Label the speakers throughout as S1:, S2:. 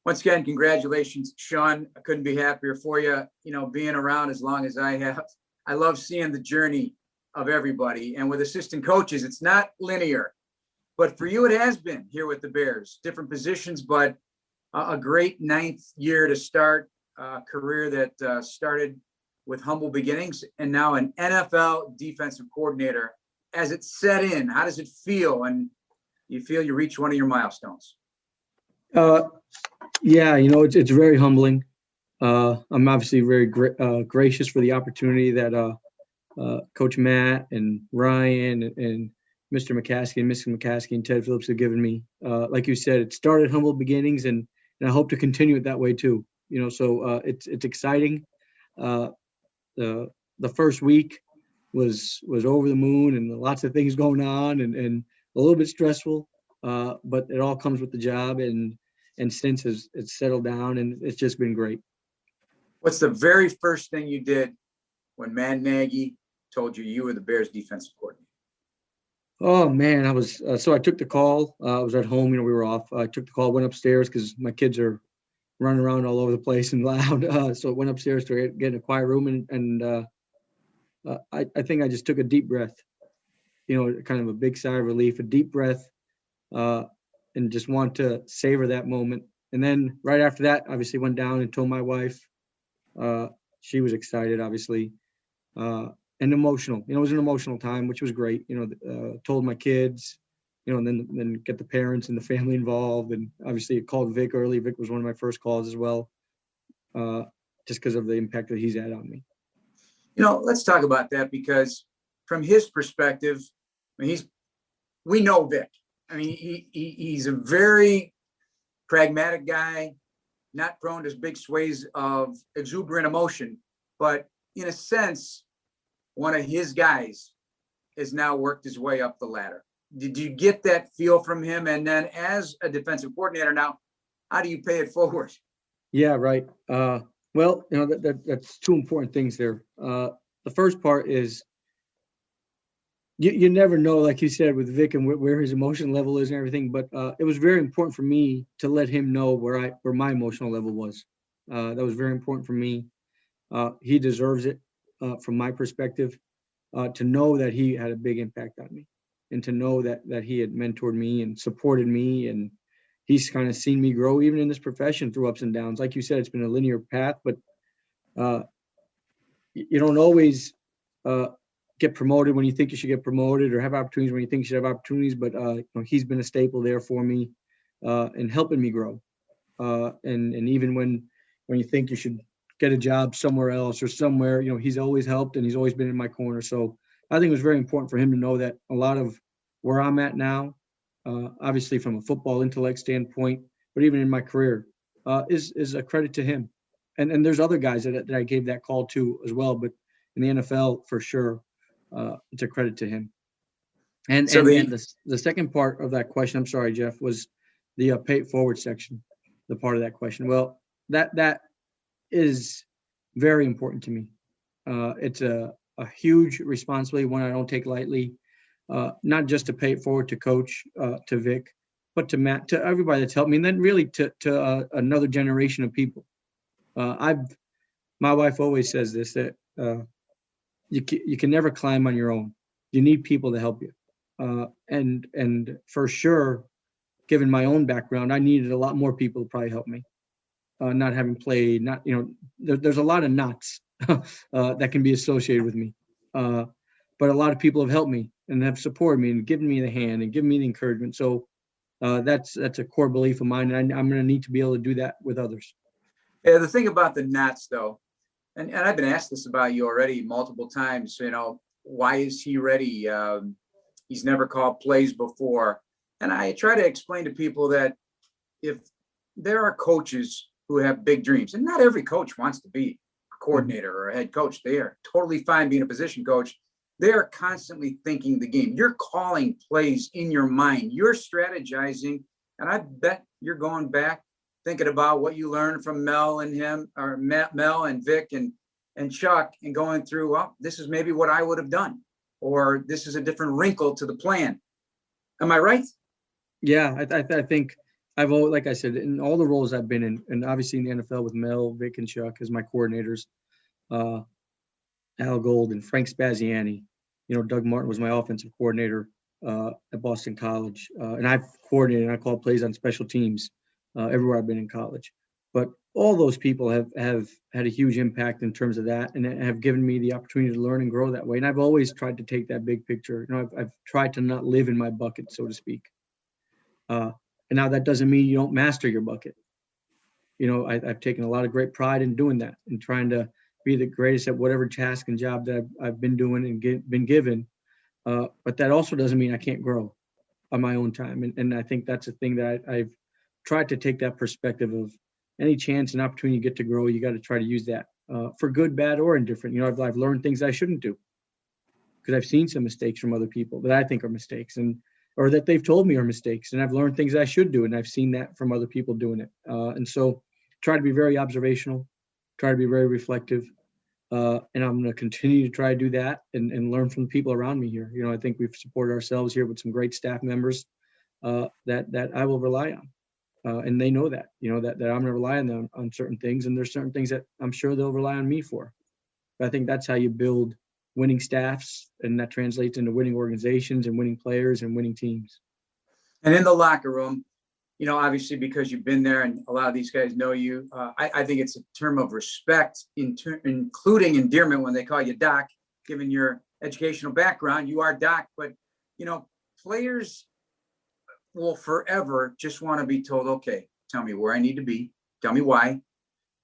S1: Once again, congratulations, Sean. I couldn't be happier for you. You know, being around as long as I have, I love seeing the journey of everybody. And with assistant coaches, it's not linear. But for you, it has been here with the Bears. Different positions, but a great ninth year to start a career that started with humble beginnings and now an NFL defensive coordinator. As it set in, how does it feel? And you feel you reach one of your milestones?
S2: Yeah, it's very humbling. I'm obviously very gracious for the opportunity that Coach Matt and Ryan and Mr. McCaskey and Mr. McCaskey and Ted Phillips have given me. Like you said, it started humble beginnings, and I hope to continue it that way too. So it's exciting. The first week was over the moon, and lots of things going on, and a little bit stressful. But it all comes with the job, and since it's settled down, and it's just been great.
S1: What's the very first thing you did when Matt Nagy told you were the Bears defensive coordinator?
S2: Oh man, I was so I took the call. I was at home, we were off. I took the call, went upstairs because my kids are running around all over the place and loud. So I went upstairs to get in a quiet room, and I think I just took a deep breath. Kind of a big sigh of relief, a deep breath, and just want to savor that moment. And then right after that, obviously went down and told my wife. She was excited, obviously. And emotional. It was an emotional time, which was great. Told my kids, and then get the parents and the family involved. And obviously called Vic early. Vic was one of my first calls as well, just because of the impact that he's had on me.
S1: Let's talk about that, because from his perspective, we know Vic. He's a very pragmatic guy, not prone to big sways of exuberant emotion, but in a sense, one of his guys has now worked his way up the ladder. Did you get that feel from him? And then as a defensive coordinator now, how do you pay it forward?
S2: Yeah, right. Well, that's two important things there. The first part is you never know, like you said, with Vic and where his emotion level is and everything, but it was very important for me to let him know where my emotional level was. That was very important for me. He deserves it. From my perspective, to know that he had a big impact on me, and to know that he had mentored me and supported me, and he's kind of seen me grow even in this profession through ups and downs. Like you said, it's been a linear path, but you don't always get promoted when you think you should get promoted, or have opportunities when you think you should have opportunities. But he's been a staple there for me in helping me grow, and even when you think you should get a job somewhere else or somewhere, he's always helped, and he's always been in my corner. So I think it was very important for him to know that a lot of where I'm at now, obviously from a football intellect standpoint, but even in my career, is a credit to him. And there's other guys that I gave that call to as well, but in the NFL for sure, it's a credit to him. And so the second part of that question, I'm sorry, Jeff, was the pay it forward section, the part of that question. Well, that is very important to me. It's a huge responsibility, one I don't take lightly, not just to pay it forward to Coach, to Vic, but to Matt, to everybody that's helped me, and then really to another generation of people. My wife always says this, that you can never climb on your own. You need people to help you. And for sure, given my own background, I needed a lot more people to probably help me. Not having played, there's a lot of knots that can be associated with me. But a lot of people have helped me and have supported me and given me the hand and given me the encouragement. So that's a core belief of mine. And I'm going to need to be able to do that with others.
S1: Yeah, the thing about the knots, though, and I've been asked this about you already multiple times, why is he ready? He's never called plays before. And I try to explain to people that if there are coaches who have big dreams, and not every coach wants to be a coordinator or a head coach. They are totally fine being a position coach. They are constantly thinking the game. You're calling plays in your mind. You're strategizing. And I bet you're going back thinking about what you learned from Mel and him, or Mel and Vic and Chuck, and going through, well, this is maybe what I would have done, or this is a different wrinkle to the plan. Am I right?
S2: Yeah, I think I've always, like I said, in all the roles I've been in, and obviously in the NFL with Mel, Vic, and Chuck as my coordinators, uh, Al Gold and Frank Spaziani. Doug Martin was my offensive coordinator at Boston College, and I've coordinated and I called plays on special teams everywhere I've been in college. But all those people have had a huge impact in terms of that, and have given me the opportunity to learn and grow that way. And I've always tried to take that big picture. I've tried to not live in my bucket, so to speak. And now that doesn't mean you don't master your bucket. I've taken a lot of great pride in doing that and trying to be the greatest at whatever task and job that I've been doing and been given. But that also doesn't mean I can't grow on my own time. And I think that's a thing that I've tried to take that perspective of any chance and opportunity you get to grow, you got to try to use that for good, bad, or indifferent. I've learned things I shouldn't do because I've seen some mistakes from other people that I think are mistakes or that they've told me are mistakes. And I've learned things I should do. And I've seen that from other people doing it. And so try to be very observational, try to be very reflective. And I'm going to continue to try to do that and learn from the people around me here. I think we've supported ourselves here with some great staff members that I will rely on. And they know that, that I'm going to rely on them on certain things. And there's certain things that I'm sure they'll rely on me for. But I think that's how you build winning staffs, and that translates into winning organizations and winning players and winning teams.
S1: And in the locker room, obviously because you've been there and a lot of these guys know you, I think it's a term of respect, including endearment when they call you Doc, given your educational background. You are Doc, but, players will forever just want to be told, okay, tell me where I need to be, tell me why,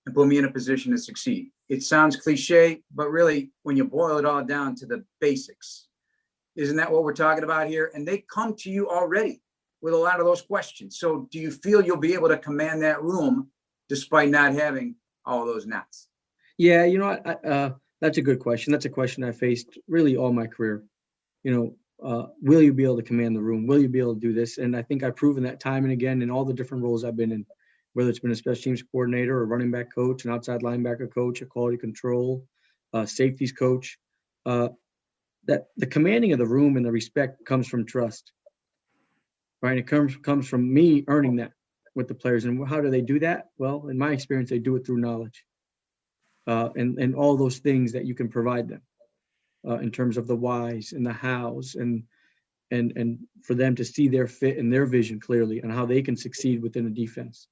S1: and put me in a position to succeed. It sounds cliche, but really, when you boil it all down to the basics, isn't that what we're talking about here? And they come to you already with a lot of those questions. So do you feel you'll be able to command that room despite not having all those knots?
S2: Yeah, that's a good question. That's a question I faced really all my career. Will you be able to command the room? Will you be able to do this? And I think I've proven that time and again in all the different roles I've been in, whether it's been a special teams coordinator, a running back coach, an outside linebacker coach, a quality control, safeties coach, that the commanding of the room and the respect comes from trust, right? It comes from me earning that with the players. And how do they do that? Well, in my experience, they do it through knowledge and all those things that you can provide them in terms of the whys and the hows and for them to see their fit and their vision clearly and how they can succeed within a defense.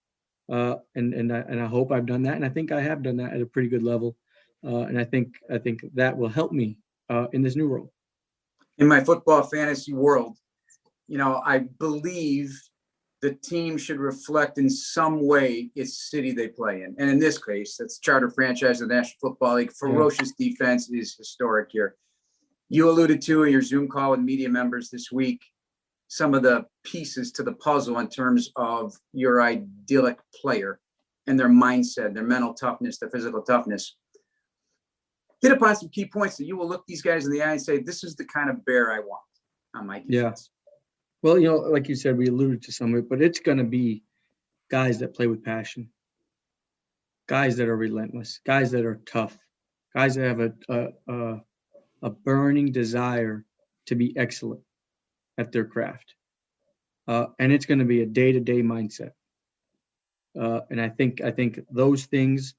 S2: And I hope I've done that. And I think I have done that at a pretty good level. And I think that will help me in this new role.
S1: In my football fantasy world, I believe the team should reflect in some way its city they play in. And in this case, that's charter franchise of the National Football League. Ferocious defense is historic here. You alluded to in your Zoom call with media members this week, some of the pieces to the puzzle in terms of your idyllic player and their mindset, their mental toughness, their physical toughness. Hit upon some key points that you will look these guys in the eye and say, this is the kind of bear I want on my defense.
S2: Yeah. Well, like you said, we alluded to some of it, but it's going to be guys that play with passion, guys that are relentless, guys that are tough, guys that have a burning desire to be excellent at their craft. And it's going to be a day-to-day mindset. And I think those things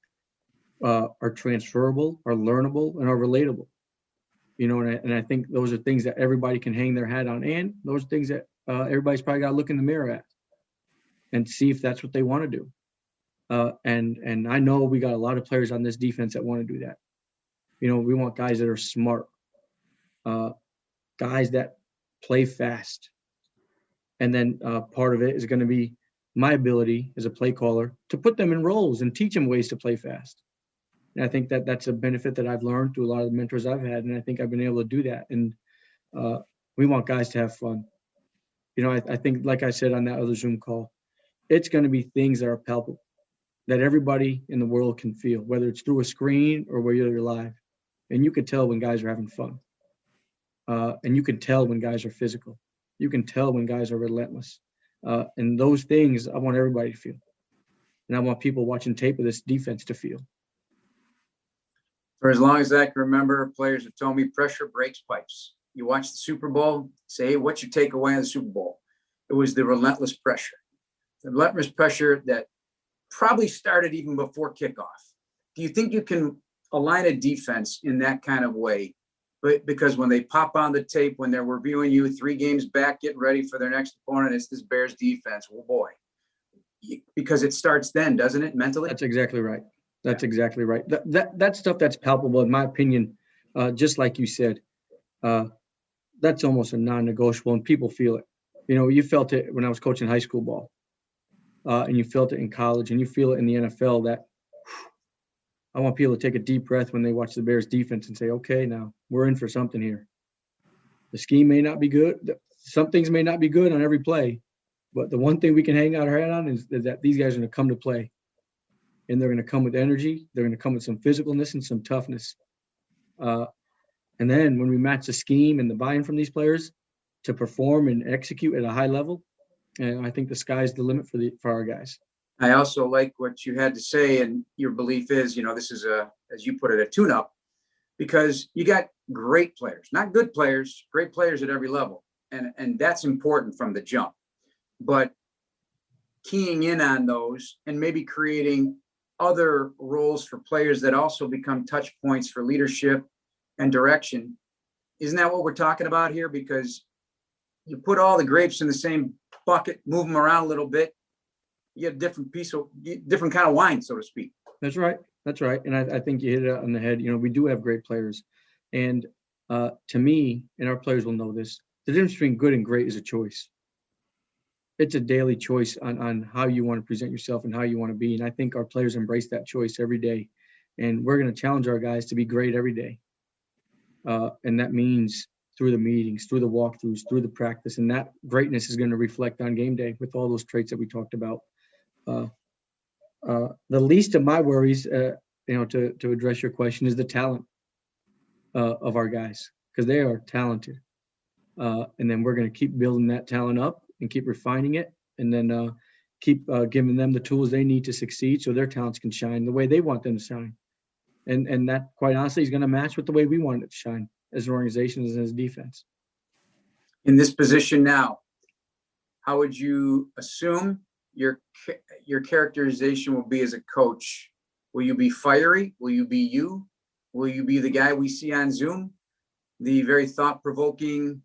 S2: are transferable, are learnable, and are relatable. And I think those are things that everybody can hang their hat on. And those are things that everybody's probably got to look in the mirror at and see if that's what they want to do. And I know we got a lot of players on this defense that want to do that. We want guys that are smart, guys that play fast. And then part of it is going to be my ability as a play caller to put them in roles and teach them ways to play fast. And I think that's a benefit that I've learned through a lot of the mentors I've had. And I think I've been able to do that. And we want guys to have fun. I think, like I said on that other Zoom call, it's going to be things that are palpable, that everybody in the world can feel, whether it's through a screen or whether you're live. And you can tell when guys are having fun. And you can tell when guys are physical. You can tell when guys are relentless. And those things I want everybody to feel. And I want people watching tape of this defense to feel.
S1: For as long as I can remember, players have told me pressure breaks pipes. You watch the Super Bowl, say, hey, what's your takeaway on the Super Bowl? It was the relentless pressure. the relentless pressure that probably started even before kickoff. Do you think you can align a defense in that kind of way? But because when they pop on the tape, when they're reviewing you 3 games back, getting ready for their next opponent, it's this Bears defense. Oh boy, because it starts then, doesn't it, mentally?
S2: That's exactly right. That's exactly right. That stuff that's palpable, in my opinion, just like you said, that's almost a non-negotiable, and people feel it. You know, you felt it when I was coaching high school ball, and you felt it in college, and you feel it in the NFL. That I want people to take a deep breath when they watch the Bears defense and say, okay, now we're in for something here. The scheme may not be good. Some things may not be good on every play, but the one thing we can hang out our head on is that these guys are going to come to play, and they're going to come with energy. They're going to come with some physicalness and some toughness. And then when we match the scheme and the buy-in from these players to perform and execute at a high level, and I think the sky's the limit for our guys.
S1: I also like what you had to say, and your belief is, this is as you put it, a tune-up, because you got great players, not good players, great players at every level. And that's important from the jump, but keying in on those and maybe creating other roles for players that also become touch points for leadership and direction. Isn't that what we're talking about here? Because you put all the grapes in the same bucket, move them around a little bit, you get a different kind of wine, so to speak.
S2: That's right. That's right. And I think you hit it on the head. We do have great players. And to me, and our players will know this, the difference between good and great is a choice. It's a daily choice on how you want to present yourself and how you want to be. And I think our players embrace that choice every day. And we're going to challenge our guys to be great every day. And that means through the meetings, through the walkthroughs, through the practice. And that greatness is going to reflect on game day with all those traits that we talked about. The least of my worries, to address your question, is the talent of our guys, because they are talented. And then we're going to keep building that talent up and keep refining it, and then keep giving them the tools they need to succeed so their talents can shine the way they want them to shine. And that, quite honestly, is going to match with the way we want it to shine as an organization, as a defense.
S1: In this position now, how would you assume your characterization will be as a coach? Will you be fiery? Will you be you? Will you be the guy we see on Zoom? The very thought-provoking,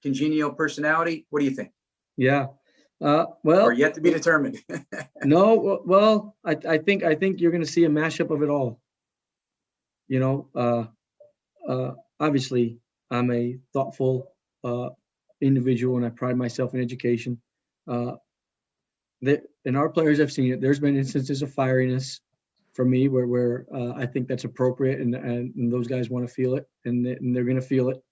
S1: congenial personality? What do you think?
S2: Yeah. Well,
S1: or yet to be determined.
S2: No, well, I think you're going to see a mashup of it all. Obviously, I'm a thoughtful individual, and I pride myself in education. And our players have seen it. There's been instances of fieriness for me where I think that's appropriate, and those guys want to feel it, and they're going to feel it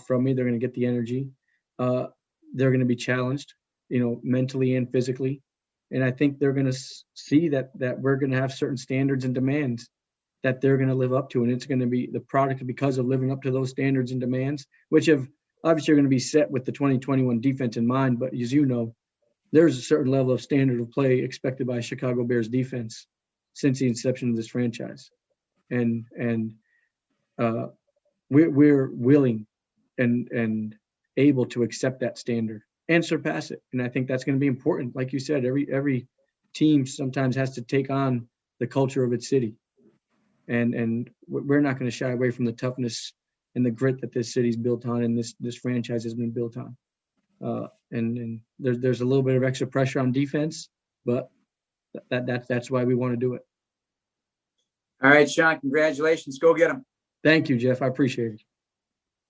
S2: from me. They're going to get the energy. They're going to be challenged, mentally and physically. And I think they're going to see that we're going to have certain standards and demands that they're going to live up to. And it's going to be the product because of living up to those standards and demands, which have obviously are going to be set with the 2021 defense in mind. But as you know, there's a certain level of standard of play expected by Chicago Bears defense since the inception of this franchise. And we're willing and able to accept that standard and surpass it. And I think that's going to be important. Like you said, every team sometimes has to take on the culture of its city. And we're not going to shy away from the toughness and the grit that this city's built on, and this franchise has been built on. And there's a little bit of extra pressure on defense, but that's why we want to do it.
S1: All right, Sean, congratulations. Go get them.
S2: Thank you, Jeff. I appreciate it.